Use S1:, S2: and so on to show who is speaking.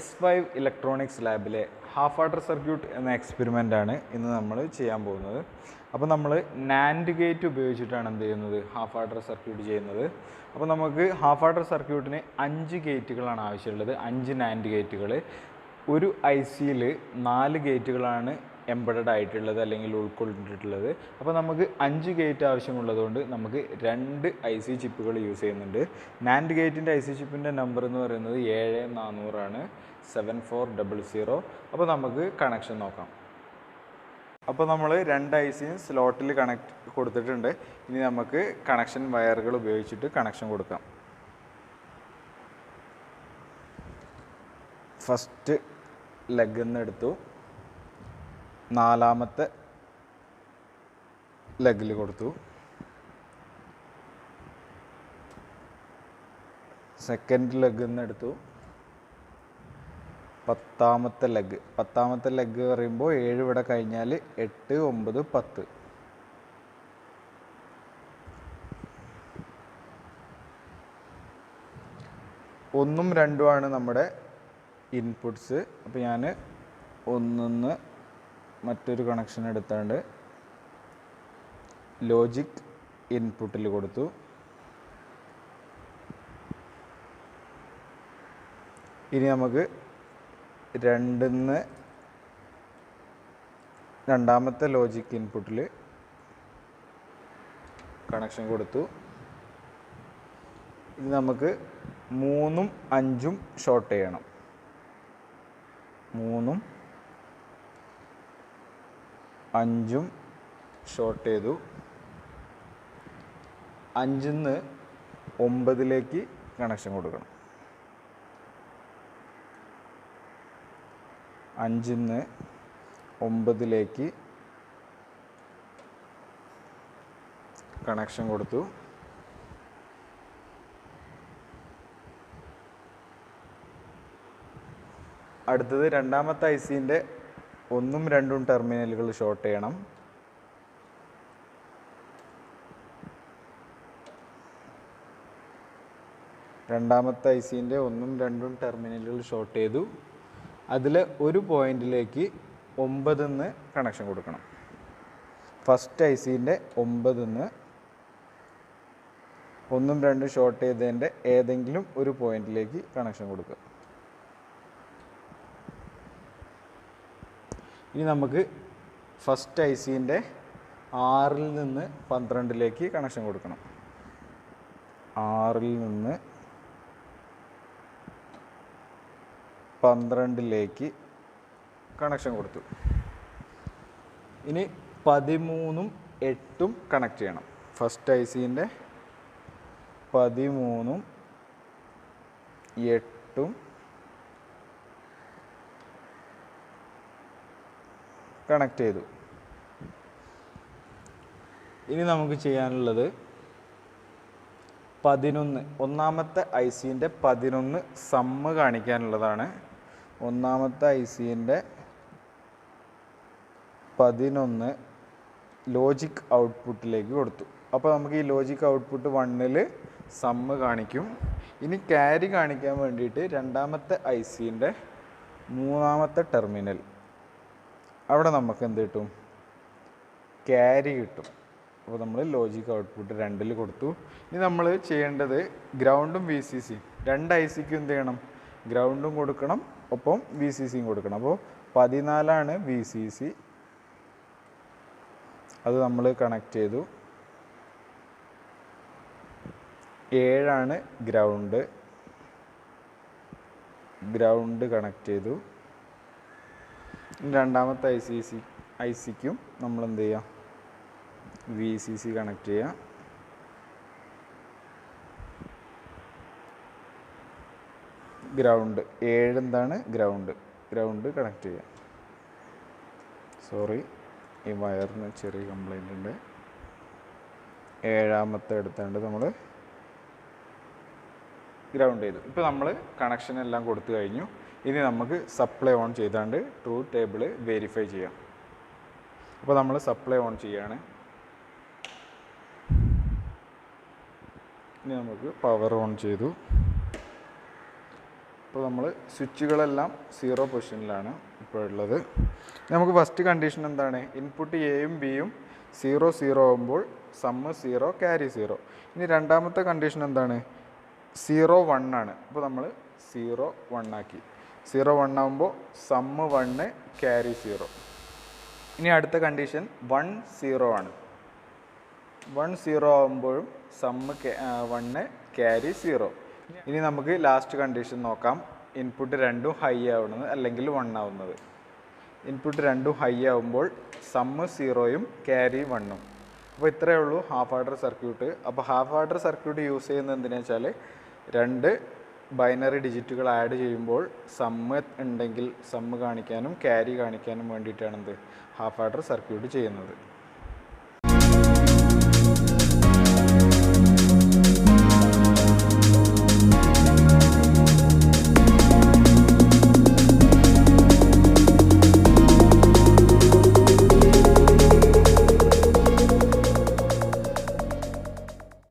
S1: S5 electronics ലാബിലെ half adder circuit എന്ന എക്സ്പെരിമെൻ്റാണ് ഇന്ന് നമ്മൾ ചെയ്യാൻ പോകുന്നത്. അപ്പോൾ നമ്മൾ നാൻഡ് ഗേറ്റ് ഉപയോഗിച്ചിട്ടാണ് എന്ത് ചെയ്യുന്നത്, ഹാഫ് വാട്ടർ സർക്യൂട്ട് ചെയ്യുന്നത്. അപ്പോൾ നമുക്ക് ഹാഫ് വാട്ടർ സർക്യൂട്ടിന് 5 ഗേറ്റുകളാണ് ആവശ്യമുള്ളത്, 5 നാൻഡ് ഗേറ്റുകൾ. ഒരു IC-യിൽ 4 ഗേറ്റുകളാണ് എംബഡഡ് ആയിട്ടുള്ളത് അല്ലെങ്കിൽ ഉൾക്കൊണ്ടിട്ടുള്ളത്. അപ്പോൾ നമുക്ക് 5 ഗേറ്റ് ആവശ്യമുള്ളതുകൊണ്ട് നമുക്ക് 2 IC ചിപ്പുകൾ യൂസ് ചെയ്യുന്നുണ്ട്. നാൻഡ് ഗേറ്റിൻ്റെ IC ചിപ്പിൻ്റെ നമ്പർ എന്ന് പറയുന്നത് 7400 ആണ്, 7400. അപ്പോൾ നമുക്ക് കണക്ഷൻ നോക്കാം. അപ്പോൾ നമ്മൾ 2 ICയും സ്ലോട്ടിൽ കൊടുത്തിട്ടുണ്ട്. ഇനി നമുക്ക് കണക്ഷൻ വയറുകൾ ഉപയോഗിച്ചിട്ട് കണക്ഷൻ കൊടുക്കാം. ഫസ്റ്റ് ലെഗ് നിന്ന് എടുത്തു, 4ാമത്തെ ലെഗിൽ കൊടുത്തു, സെക്കൻഡ് ലെഗ് നിന്ന് എടുത്തു, 10ാമത്തെ ലെഗ്. 10ാമത്തെ ലെഗ് പറയുമ്പോൾ 7 ഇവിടെ കഴിഞ്ഞാൽ 8, 9, 10. ഒന്നും രണ്ടുമാണ് നമ്മുടെ ഇൻപുട്ട്സ്. അപ്പോൾ ഞാൻ ഒന്നിന്ന് മറ്റൊരു കണക്ഷൻ എടുത്താണ്ട് ലോജിക് ഇൻപുട്ടിൽ കൊടുത്തു. ഇനി നമുക്ക് 2ന്ന് രണ്ടാമത്തെ ലോജിക് ഇൻപുട്ടിൽ കണക്ഷൻ കൊടുത്തു. ഇനി നമുക്ക് 3ഉം 5ഉം ഷോർട്ട് ചെയ്യണം. 3ഉം 5ഉം ഷോർട്ട് ചെയ്തു. 5ന്ന് 9ലേക്ക് കണക്ഷൻ കൊടുക്കണം. 5ന്ന് 9ലേക്ക് കണക്ഷൻ കൊടുത്തു. അടുത്തത് രണ്ടാമത്തെ IC-ൻ്റെ 1ഉം 2ഉം ടെർമിനലുകൾ ഷോർട്ട് ചെയ്യണം. രണ്ടാമത്തെ IC-ൻ്റെ 1ഉം 2ഉം ടെർമിനലുകൾ ഷോർട്ട് ചെയ്തു. അതിൽ ഒരു പോയിന്റിലേക്ക് 9ന്ന് കണക്ഷൻ കൊടുക്കണം. ഫസ്റ്റ് IC-ൻ്റെ 9ന്ന് 1ഉം 2ഉം ഷോർട്ട് ചെയ്തതിൻ്റെ ഏതെങ്കിലും ഒരു പോയിന്റിലേക്ക് കണക്ഷൻ കൊടുക്കുക. ഇനി നമുക്ക് ഫസ്റ്റ് IC-ൻ്റെ 6ൽ നിന്ന് 12ലേക്ക് കണക്ഷൻ കൊടുക്കണം. 6ൽ നിന്ന് 12ലേക്ക് കണക്ഷൻ കൊടുത്തു. ഇനി 13ഉം 8ഉം കണക്ട് ചെയ്യണം. ഫസ്റ്റ് IC-ൻ്റെ 13ഉം 8ഉം കണക്ട് ചെയ്തു. ഇനി നമുക്ക് ചെയ്യാനുള്ളത് 11, ഒന്നാമത്തെ IC-ൻ്റെ 11 സമ്മ് കാണിക്കാനുള്ളതാണ്. ഒന്നാമത്തെ IC-ൻ്റെ 11 ലോജിക് ഔട്ട്പുട്ടിലേക്ക് കൊടുത്തു. അപ്പോൾ നമുക്ക് ഈ ലോജിക് ഔട്ട്പുട്ട് 1ൽ സമ്മ് കാണിക്കും. ഇനി ക്യാരി കാണിക്കാൻ വേണ്ടിയിട്ട് രണ്ടാമത്തെ IC-ൻ്റെ 3ാമത്തെ ടെർമിനൽ, അവിടെ നമുക്ക് എന്ത് കിട്ടും, ക്യാരി കിട്ടും. അപ്പോൾ നമ്മൾ ലോജിക് ഔട്ട്പുട്ട് 2ൽ കൊടുത്തു. ഇനി നമ്മൾ ചെയ്യേണ്ടത് ഗ്രൗണ്ടും VCCയും 2 IC-ക്കും എന്ത് ചെയ്യണം, ഗ്രൗണ്ടും കൊടുക്കണം, ഒപ്പം VCCയും കൊടുക്കണം. അപ്പോൾ 14ആണ് VCC, അത് നമ്മൾ കണക്ട് ചെയ്തു. 7ആണ് ഗ്രൗണ്ട് കണക്ട് ചെയ്തു. രണ്ടാമത്തെ IC-ക്കും നമ്മൾ എന്ത് ചെയ്യാം, VCC കണക്ട് ചെയ്യാം. ഗ്രൗണ്ട് 7 എന്താണ്, ഗ്രൗണ്ട് കണക്ട് ചെയ്യാം. സോറി, ഈ വയറിന് ചെറിയ കംപ്ലൈൻ്റ് ഉണ്ട്. 7ാമത്തെ എടുത്തുകൊണ്ട് നമ്മൾ ഗ്രൗണ്ട് ചെയ്തു. ഇപ്പോൾ നമ്മൾ കണക്ഷൻ എല്ലാം കൊടുത്തു കഴിഞ്ഞു. ഇനി നമുക്ക് സപ്ലൈ ഓൺ ചെയ്താണ്ട് ട്രൂത്ത് ടേബിൾ വെരിഫൈ ചെയ്യാം. അപ്പോൾ നമ്മൾ സപ്ലൈ ഓൺ ചെയ്യാണ്. ഇനി നമുക്ക് പവർ ഓൺ ചെയ്തു. അപ്പോൾ നമ്മൾ സ്വിച്ചുകളെല്ലാം 0 പൊസിഷനിലാണ് ഇപ്പോൾ ഉള്ളത്. നമുക്ക് ഫസ്റ്റ് കണ്ടീഷൻ എന്താണ്? ഇൻപുട്ട് എയും ബിയും 0 0 ആകുമ്പോൾ സമ്മ് 0 ക്യാരി 0. ഇനി രണ്ടാമത്തെ കണ്ടീഷൻ എന്താണ്? 0 1 ആണ്. അപ്പോൾ നമ്മൾ 0 1 ആക്കി. 0 1 ആകുമ്പോൾ സമ്മ് 1 ക്യാരി 0. ഇനി അടുത്ത കണ്ടീഷൻ 1 0 ആണ്. 1 0 ആകുമ്പോഴും സമ്മ് 1 ക്യാരി 0. ഇനി നമുക്ക് ലാസ്റ്റ് കണ്ടീഷൻ നോക്കാം. ഇൻപുട്ട് രണ്ടും ഹൈ ആവുന്നത് അല്ലെങ്കിൽ 1 ആവുന്നത്. ഇൻപുട്ട് രണ്ടും ഹൈ ആവുമ്പോൾ സമ്മ് 0യും ക്യാരി 1ഉം. അപ്പോൾ ഇത്രയേ ഉള്ളൂ ഹാഫ് ആഡർ സർക്യൂട്ട്. അപ്പോൾ ഹാഫ് ആഡർ സർക്യൂട്ട് യൂസ് ചെയ്യുന്നത് എന്തിനാ വെച്ചാൽ രണ്ട് ബൈനറി ഡിജിറ്റുകൾ ആഡ് ചെയ്യുമ്പോൾ സമ്മ് ഉണ്ടെങ്കിൽ സമ്മ് കാണിക്കാനും ക്യാരി കാണിക്കാനും വേണ്ടിയിട്ടാണ് ഹാഫ് ആഡർ സർക്യൂട്ട് ചെയ്യുന്നത്.